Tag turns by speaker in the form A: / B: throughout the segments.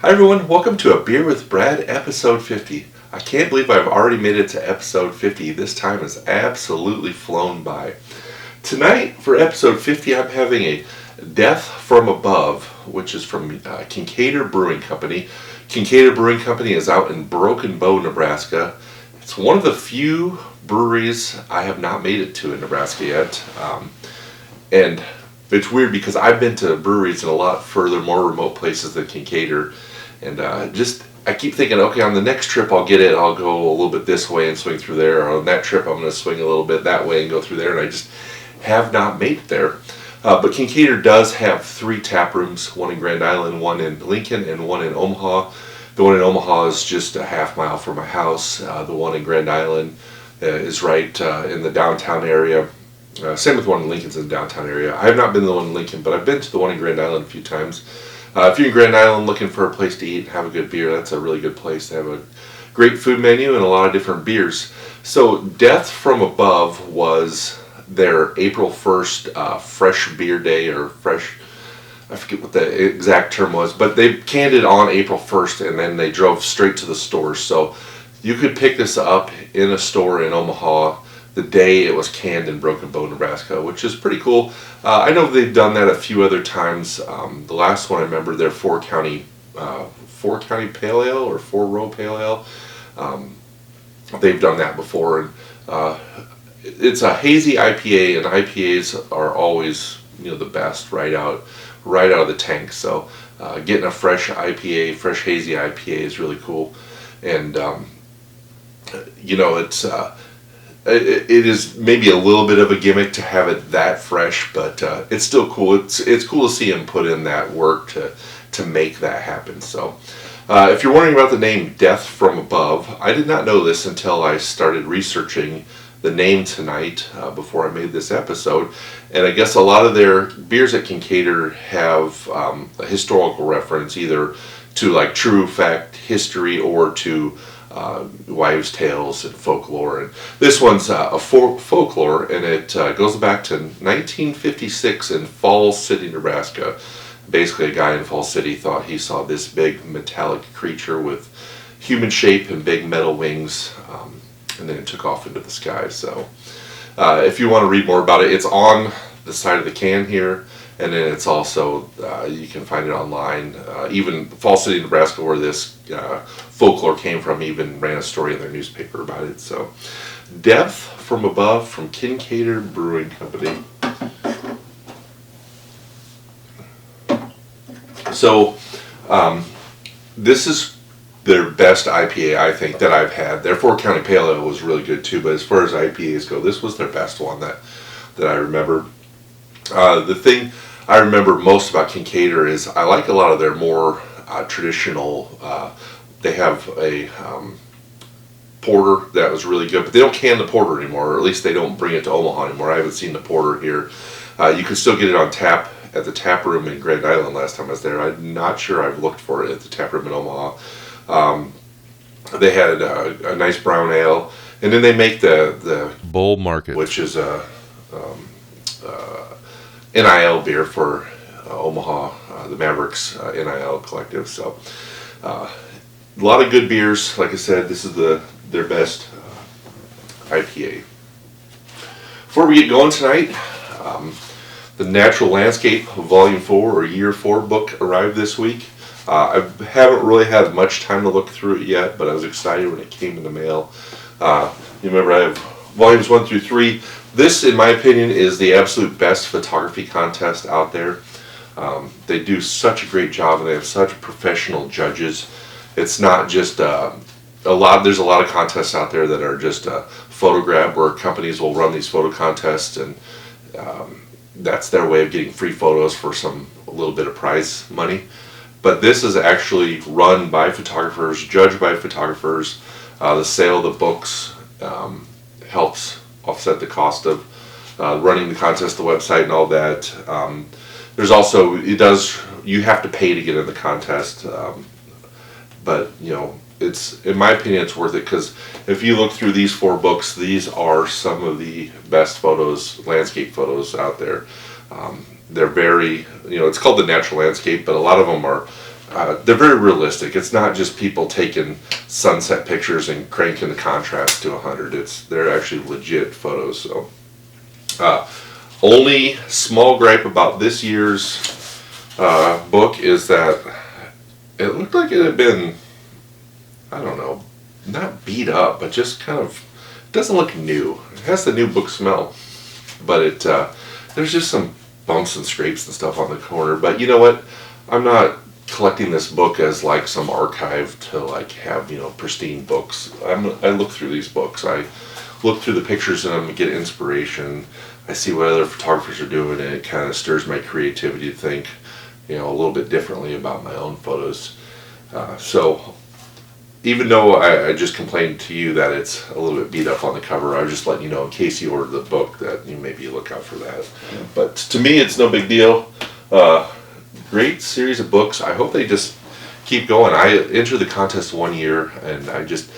A: Hi everyone, welcome to A Beer with Brad, episode 50. I can't believe I've already made it to episode 50. This time has absolutely flown by. Tonight, for episode 50, I'm having a Death from Above, which is from Kinkaider Brewing Company. Kinkaider Brewing Company is out in Broken Bow, Nebraska. It's one of the few breweries I have not made it to in Nebraska yet. And it's weird because I've been to breweries in a lot further, more remote places than Kinkaider. And I keep thinking, okay, on the next trip I'll get it. I'll go a little bit this way and swing through there. Or on that trip I'm going to swing a little bit that way and go through there. And I just have not made it there. But Kinkaider does have 3 tap rooms, one in Grand Island, one in Lincoln, and one in Omaha. The one in Omaha is just a half mile from my house. The one in Grand Island is right in the downtown area. Same with the one in Lincoln's in the downtown area. I have not been to the one in Lincoln, but I've been to the one in Grand Island a few times. If you're in Grand Island looking for a place to eat and have a good beer, that's a really good place. They have a great food menu and a lot of different beers. So Death from Above was their April 1st fresh beer day, or fresh, I forget what the exact term was, but they canned it on April 1st and then they drove straight to the stores. So you could pick this up in a store in Omaha the day it was canned in Broken Bow, Nebraska, which is pretty cool. I know they've done that a few other times. The last one I remember, their 4-county pale ale or 4-row pale ale. They've done that before, and it's a hazy IPA, and IPAs are always the best right out of the tank. So getting a fresh IPA, fresh hazy IPA is really cool, and it's. It is maybe a little bit of a gimmick to have it that fresh, but it's still cool. It's cool to see him put in that work to make that happen. So if you're wondering about the name Death from Above, I did not know this until I started researching the name tonight before I made this episode. And I guess a lot of their beers at Kinkaider have a historical reference, either to like true fact history or to wives' tales and folklore. And this one's a folklore, and it goes back to 1956 in Falls City, Nebraska. Basically, a guy in Falls City thought he saw this big metallic creature with human shape and big metal wings, and then it took off into the sky. So if you want to read more about it, it's on the side of the can here, and then it's also, you can find it online. Even Falls City, Nebraska, where this folklore came from, even ran a story in their newspaper about it. So, Death from Above from Kinkaider Brewing Company. So, this is their best IPA, I think, that I've had. Their 4-county pale ale was really good too, but as far as IPAs go, this was their best one that I remember. The thing I remember most about Kinkaider is I like a lot of their more traditional. They have a porter that was really good, but they don't can the porter anymore, or at least they don't bring it to Omaha anymore. I haven't seen the porter here. You can still get it on tap at the tap room in Grand Island last time I was there. I'm not sure I've looked for it at the tap room in Omaha. They had a nice brown ale, and then they make the
B: Bull Market,
A: which is a NIL beer for Omaha, the Mavericks NIL collective. So a lot of good beers. Like I said, this is their best IPA. Before we get going tonight, the Natural Landscape Volume 4 or Year 4 book arrived this week. I haven't really had much time to look through it yet, but I was excited when it came in the mail. You remember I have volumes 1 through 3. This, in my opinion, is the absolute best photography contest out there. They do such a great job, and they have such professional judges. It's not just there's a lot of contests out there that are just a photo grab, where companies will run these photo contests, and that's their way of getting free photos for a little bit of prize money. But this is actually run by photographers, judged by photographers. The sale of the books helps offset the cost of running the contest, the website, and all that. There's also, you have to pay to get in the contest, but it's, in my opinion, it's worth it, because if you look through these 4 books, these are some of the best photos, landscape photos out there. They're very, it's called the Natural Landscape, but a lot of them are they're very realistic. It's not just people taking sunset pictures and cranking the contrast to 100. They're actually legit photos. So, only small gripe about this year's book is that it looked like it had been, I don't know, not beat up, but just kind of doesn't look new. It has the new book smell, but there's just some bumps and scrapes and stuff on the corner. But you know what? I'm not collecting this book as like some archive to like have, you know, pristine books. I look through these books. I look through the pictures in them and get inspiration. I see what other photographers are doing, and it kind of stirs my creativity to think, you know, a little bit differently about my own photos. So even though I just complained to you that it's a little bit beat up on the cover, I was just letting you know in case you order the book that you maybe look out for that. But to me, it's no big deal. Great series of books. I hope they just keep going. I entered the contest 1 year and I just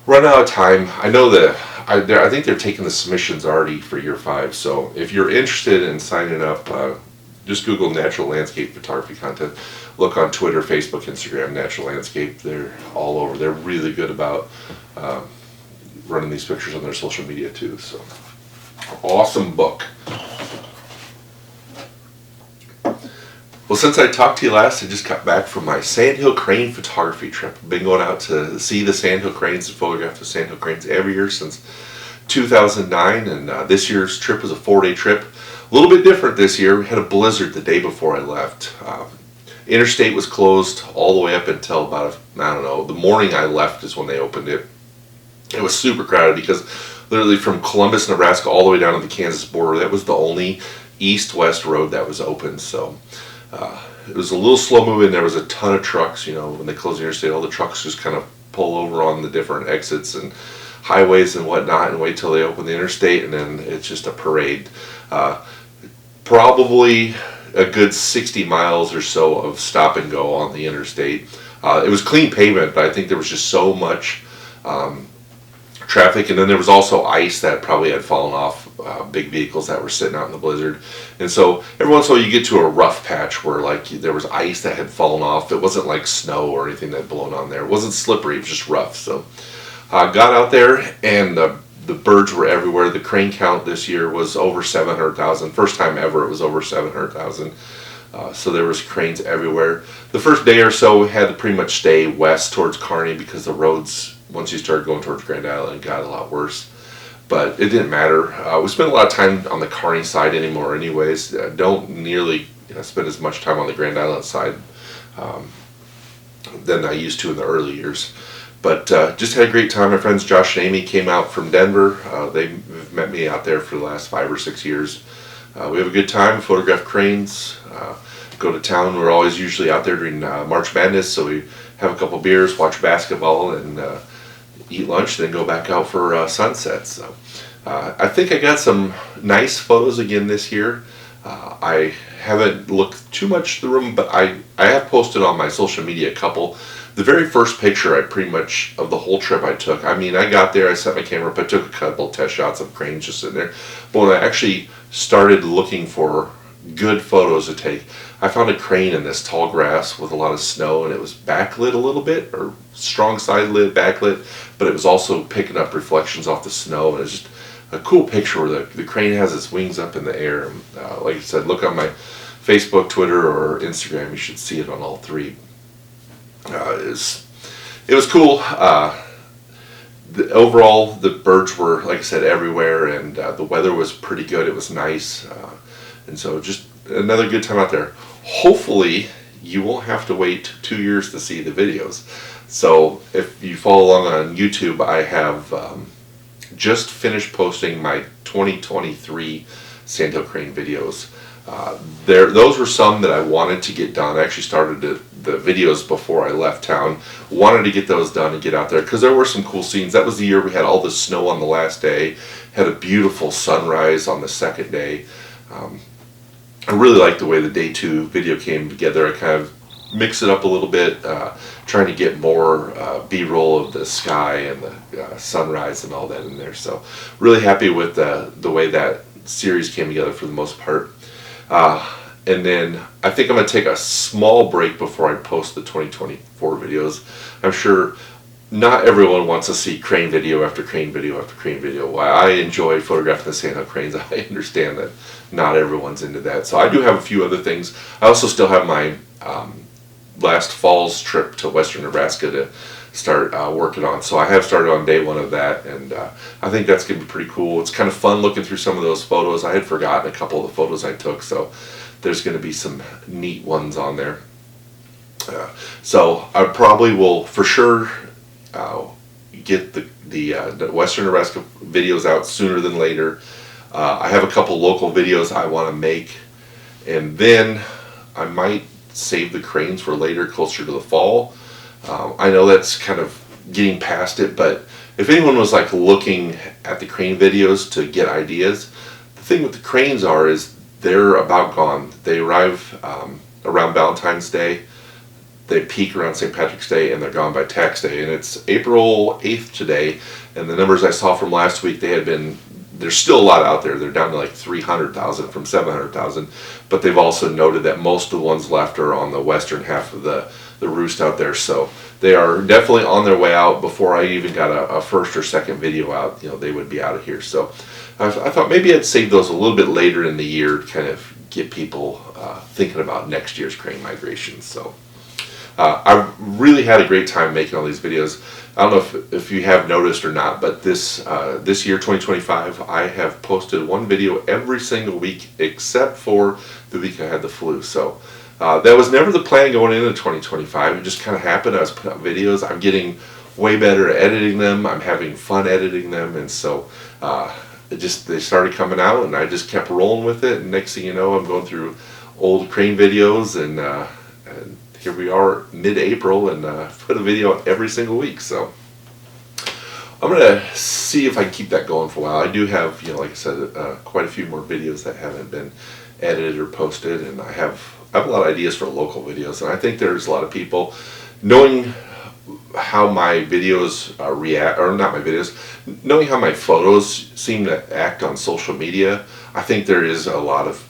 A: run out of time. I know that I think they're taking the submissions already for year 5. So if you're interested in signing up, just Google Natural Landscape Photography Contest. Look on Twitter, Facebook, Instagram, Natural Landscape. They're all over. They're really good about running these pictures on their social media too. So awesome book. Well, since I talked to you last, I just got back from my Sandhill Crane photography trip. I've been going out to see the Sandhill Cranes and photograph the Sandhill Cranes every year since 2009, and this year's trip was a 4-day trip. A little bit different this year. We had a blizzard the day before I left. Interstate was closed all the way up until about, I don't know, the morning I left is when they opened it. It was super crowded because literally from Columbus, Nebraska all the way down to the Kansas border, that was the only east-west road that was open. So it was a little slow moving. There was a ton of trucks. You know, when they close the interstate, all the trucks just kind of pull over on the different exits and highways and whatnot and wait till they open the interstate, and then it's just a parade. Probably a good 60 miles or so of stop and go on the interstate. It was clean pavement, but I think there was just so much traffic, and then there was also ice that probably had fallen off big vehicles that were sitting out in the blizzard. And so every once in a while you get to a rough patch where like there was ice that had fallen off. It wasn't like snow or anything that had blown on there. It wasn't slippery, it was just rough. So I got out there and the birds were everywhere. The crane count this year was over 700,000. First time ever it was over 700,000. So there was cranes everywhere. The first day or so we had to pretty much stay west towards Kearney because the roads, once you started going towards Grand Island, got a lot worse. But it didn't matter. We spent a lot of time on the Kearney side anymore anyways. Don't nearly spend as much time on the Grand Island side than I used to in the early years. But just had a great time. My friends Josh and Amy came out from Denver. They've met me out there for the last 5 or 6 years. We have a good time, photograph cranes, go to town. We're always usually out there during March Madness, so we have a couple beers, watch basketball, and eat lunch, then go back out for sunsets. So I think I got some nice photos again this year. I haven't looked too much through them, but I have posted on my social media a couple. The very first picture I pretty much of the whole trip I took, I mean, I got there, I set my camera up, I took a couple test shots of cranes just sitting there. But when I actually started looking for good photos to take, I found a crane in this tall grass with a lot of snow, and it was backlit a little bit, or strong side lit, backlit, but it was also picking up reflections off the snow, and it's just a cool picture where the crane has its wings up in the air. Like I said, look on my Facebook, Twitter, or Instagram, you should see it on all three. It was cool. Overall, the birds were, like I said, everywhere, and the weather was pretty good. It was nice, and so just another good time out there. Hopefully, you won't have to wait 2 years to see the videos. So if you follow along on YouTube, I have just finished posting my 2023 Sandhill Crane videos. Those were some that I wanted to get done. I actually started the videos before I left town. Wanted to get those done and get out there because there were some cool scenes. That was the year we had all the snow on the last day. Had a beautiful sunrise on the second day. I really liked the way the day 2 video came together. I kind of mixed it up a little bit, trying to get more B-roll of the sky and the sunrise and all that in there. So really happy with the way that series came together for the most part. And then I think I'm going to take a small break before I post the 2024 videos. I'm sure not everyone wants to see crane video after crane video after crane video. While I enjoy photographing the sandhill cranes, I understand that not everyone's into that. So I do have a few other things. I also still have my last fall's trip to western Nebraska to start working on. So I have started on day one of that, and I think that's going to be pretty cool. It's kind of fun looking through some of those photos. I had forgotten a couple of the photos I took, so there's going to be some neat ones on there. So I probably will for sure get the western Nebraska videos out sooner than later. I have a couple local videos I want to make, and then I might save the cranes for later, closer to the fall. I know that's kind of getting past it, but if anyone was like looking at the crane videos to get ideas, the thing with the cranes is they're about gone. They arrive around Valentine's Day, they peak around St. Patrick's Day, and they're gone by tax day. And it's April 8th today, and the numbers I saw from last week, there's still a lot out there. They're down to like 300,000 from 700,000, but they've also noted that most of the ones left are on the western half of the roost out there. So they are definitely on their way out. Before I even got a first or second video out, they would be out of here. So I thought maybe I'd save those a little bit later in the year to kind of get people thinking about next year's crane migration. So I really had a great time making all these videos. I don't know if you have noticed or not, but this year, 2025, I have posted one video every single week except for the week I had the flu. So that was never the plan going into 2025. It just kind of happened. I was putting out videos. I'm getting way better at editing them. I'm having fun editing them, and so they started coming out, and I just kept rolling with it. And next thing you know, I'm going through old crane videos, and here we are mid-April, and put a video out every single week. So I'm going to see if I can keep that going for a while. I do have, like I said, quite a few more videos that haven't been edited or posted, and I have a lot of ideas for local videos. And I think there's a lot of people, knowing how my videos react, or not my videos, knowing how my photos seem to act on social media, I think there is a lot of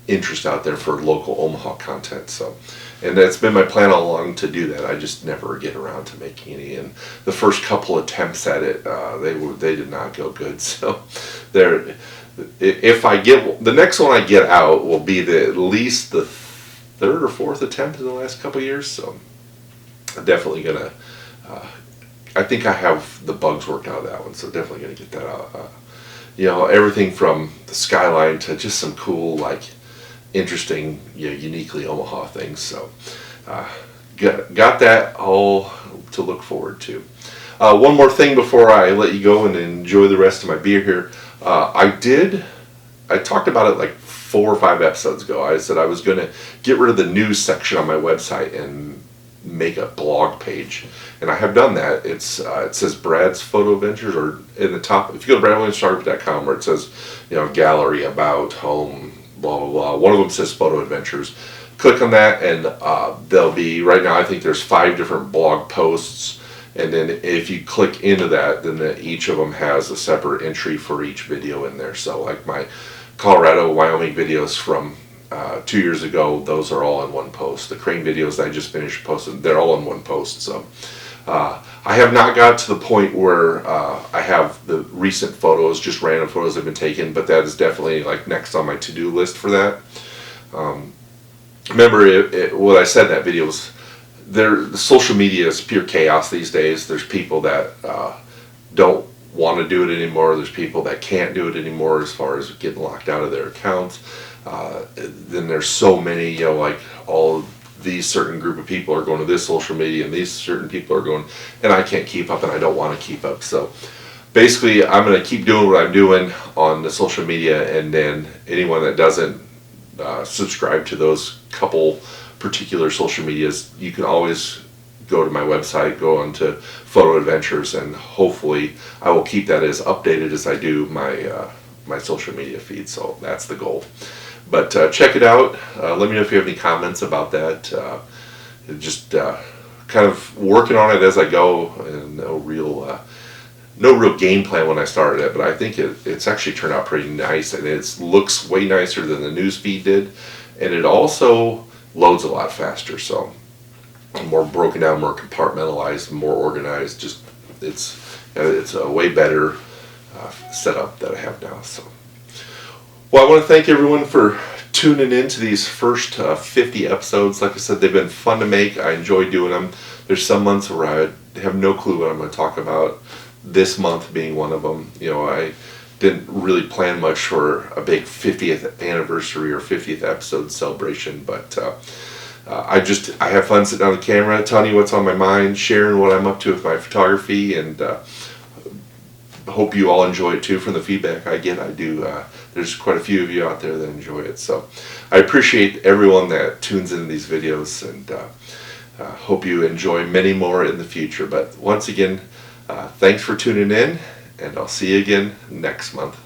A: interest out there for local Omaha content. So, and that's been my plan all along to do that. I just never get around to making any. And the first couple attempts at it, they did not go good. So, if I get the next one I get out will be at least the third or fourth attempt in the last couple of years. So, I'm definitely gonna. I think I have the bugs worked out of that one. So definitely gonna get that out. Everything from the skyline to just some cool, interesting, uniquely Omaha things. So got that all to look forward to. One more thing before I let you go and enjoy the rest of my beer here. I talked about it like 4 or 5 episodes ago. I said I was going to get rid of the news section on my website and make a blog page, and I have done that. It says Brad's Photo Adventures, or in the top, if you go to bradwilliamsphotography.com, where it says gallery, about, home, blah blah blah, one of them says Photo Adventures. Click on that, and there'll be, right now I think there's 5 different blog posts, and then if you click into that, then each of them has a separate entry for each video in there. So like my Colorado, Wyoming videos from 2 years ago, those are all in one post. The crane videos I just finished posting, they're all in one post. So I have not got to the point where I have the recent photos, just random photos have been taken, but that is definitely next on my to-do list for that. Remember what I said in that video was, the social media is pure chaos these days. There's people that don't want to do it anymore. There's people that can't do it anymore as far as getting locked out of their accounts. Then there's so many, all these certain group of people are going to this social media, and these certain people are going, and I can't keep up, and I don't want to keep up. So basically, I'm going to keep doing what I'm doing on the social media, and then anyone that doesn't subscribe to those couple particular social medias, you can always go to my website, go onto Photo Adventures, and hopefully I will keep that as updated as I do my social media feed. So that's the goal. But check it out. Let me know if you have any comments about that. Just kind of working on it as I go, and no real game plan when I started it. But I think it's actually turned out pretty nice, and it looks way nicer than the news feed did. and it also loads a lot faster. So more broken down, more compartmentalized, more organized. Just it's a way better setup that I have now. So, well, I want to thank everyone for tuning in to these first 50 episodes. Like I said, they've been fun to make. I enjoy doing them. There's some months where I have no clue what I'm going to talk about. This month being one of them. You know, I didn't really plan much for a big 50th anniversary or 50th episode celebration, but I have fun sitting on the camera, telling you what's on my mind, sharing what I'm up to with my photography, and hope you all enjoy it too. From the feedback I get, I do. There's quite a few of you out there that enjoy it, so I appreciate everyone that tunes into these videos, and hope you enjoy many more in the future. But once again, thanks for tuning in, and I'll see you again next month.